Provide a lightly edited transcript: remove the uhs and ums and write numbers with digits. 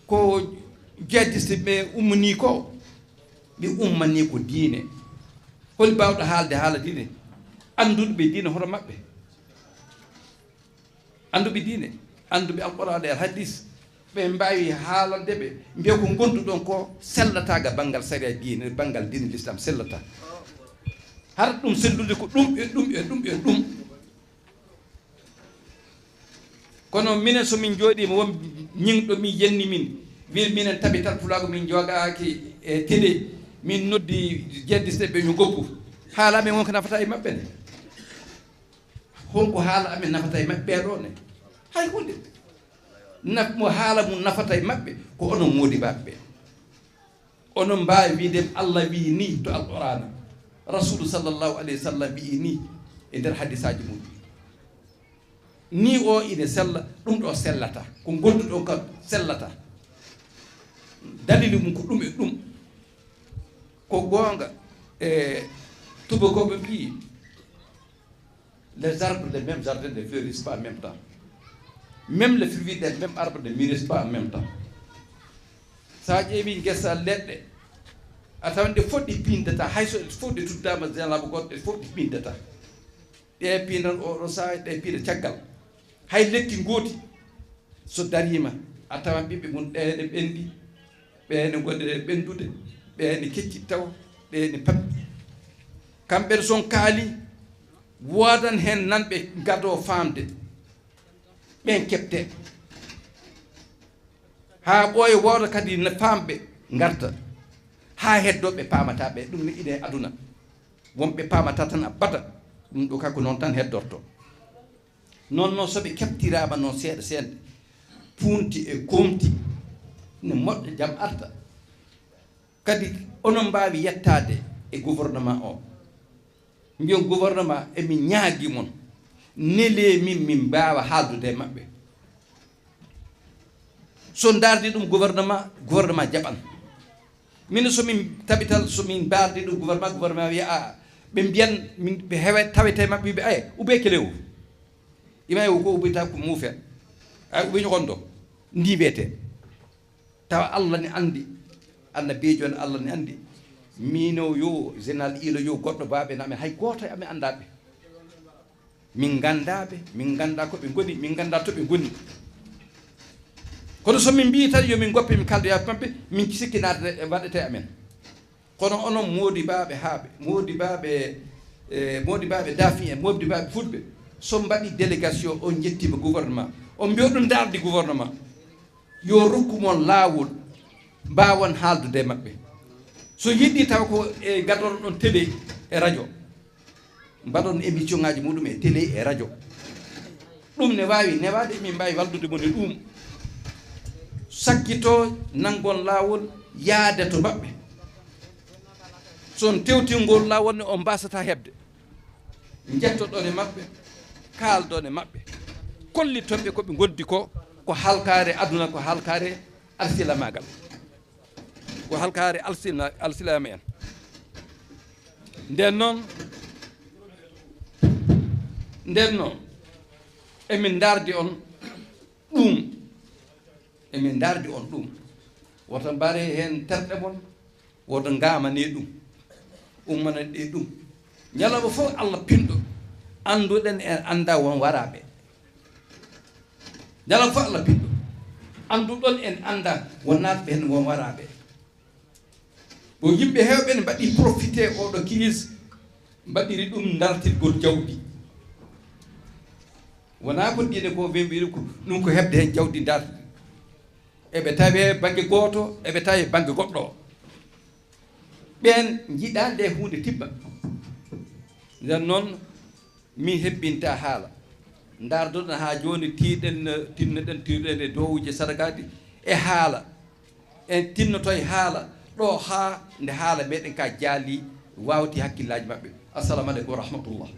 ko jeddiste ɓe ummani ko ɓe ummani ko diine holi mbawɗo haalde haala diine annduɓe ɓe diine hoto maɓɓe annduɓe diine annduɓe alqur'an e hadis ɓe mbawi haalande ɓe mbiya ko gonduɗon ko sellataga banggal saria diine banggal diine l'islam sellata har ɗum sellude ko ɗum e ɗum e ɗum e ɗum kono minen somin jooɗima won ñingɗo min yenni min wi minen Tabital Pulaaku min jogaki e télé min noddi jeddiste ɓe ñu goppu haala amen wonko nafata e maɓɓe ne honko haala amen nafata e maɓɓe ɓeɗo ne hay hunde mo haala mum nafata e maɓɓe ko onon modiɓaɓe ɓe onon mbawi wiide Allah wi ni to alqur'ana rasulu sallllahu alayhi wa sallam wi ni e nder hadisaji mum ni o ine sella ɗum ɗo sellata ko gonduɗo kam sellata dalili mum ko ɗum e ɗum ko gonga e tubakoɓe mbi les arbres des mêmes jardins ne fleurissent pas en même temps même les fruits des mêmes arbres ne mûrissent pas en même temps sa ƴeewi guesa leɗɗe a tawan ɗe fof ɗi pindata hayso ɗe fof ɗe tuddama génélaɓe goɗɗo ɗe fof ɗi pindata ɗe pindan oɗo saha ɗe piida caggal hay lekki gooti so darima a tawan ɓiɓɓe mum ɗene ɓendi ɓene gonɗe ɓendude ɓene kecci taw ɓene pamɗi kamɓe son kaali wodan hen nanɓe gado famde ɓen keɓte ha ɓooya wooda kadi famɓe garta ha heddoɓe pamata ɓe ɗum ne ine aduna wonɓe pamata tan abada ɗum ɗo kako noon tan heddorto noon soɓe keɓtirama noon seeɗa seeɗa punti e komti ne moƴƴa jaam arta kadi onon mbawi yettade e gouvernement o mbiyon gouvernement emin ñaagui mon nele min mbawa haaldude e maɓɓe so dardi ɗum gouvernement jaɓan min somin tabital somin mbardi ɗum gouvernement wiya ɓe mbiyan ɓe hewe tawete maɓɓe wiɓe aye ube kelewu ima ko ubita ko muufen ay ube ñogondo ndi wiyete tawa Allah ne andi annabijo ne Allah ne andi mino yo général ilo yo goɗɗo baɓe nami hay goto amin andaɓe min gandaɓe min ganda koɓe goni min ganda toɓe goni kono somin mbi tan yomin goppe mi kaldoya maɓɓe min sikkinade waɗete amen kono onon modibaɓe haaɓe modibaɓe dafi en modibaɓe fulɓe so mbaɗi délégation on jettima gouvernement on mbiyo ɗum darde gouvernement yo rokkumon laawol mbawon haaldude e maɓɓe so yiɗɗi taw ko e gaddono ɗon télé e radio mbaɗon émission ngaji muɗum e télé e radio ɗum ne wawi newade min mbawi wallude mon e ɗum sakkito nangon laawol yaade to maɓɓe son tewtingol laawol ne on mbasata hebde jettoɗon e maɓɓe kaalɗon e maɓɓe kollitoɓe koɓe gondi ko halkare aduna ko halkare alsilamagal ko halkare alsilama en nden noon emin dardi on ɗum woto mbare hen terɗe mon woto ngamane ɗum ummana ɗe ɗum ñalawma fof Allah pinɗo anduɗen en anda won waraɓe ñalawma fof Allah pinɗo anduɗon en anda wonnatɓe hen won waraɓe bo yimɓe hewɓe ne mbaɗi profité oɗo crise mbaɗiri ɗum dartirgol jawdi wona ko diine ko wemɓiri ko ɗum ko hebde hen jawdi darde eɓe tawe banggue goto eɓe tawi banggue goɗɗo o ɓen jiiɗa nde hunde tibba nden noon min hebbinta haala dardoɗen ha joni tinnoɗen e dowuje sadakadi e haala en tinnoto e haala ɗo ha nde haala meɗen ka jaali wawti hakkillaji mabɓe assalamu aleykum wa rahmatullah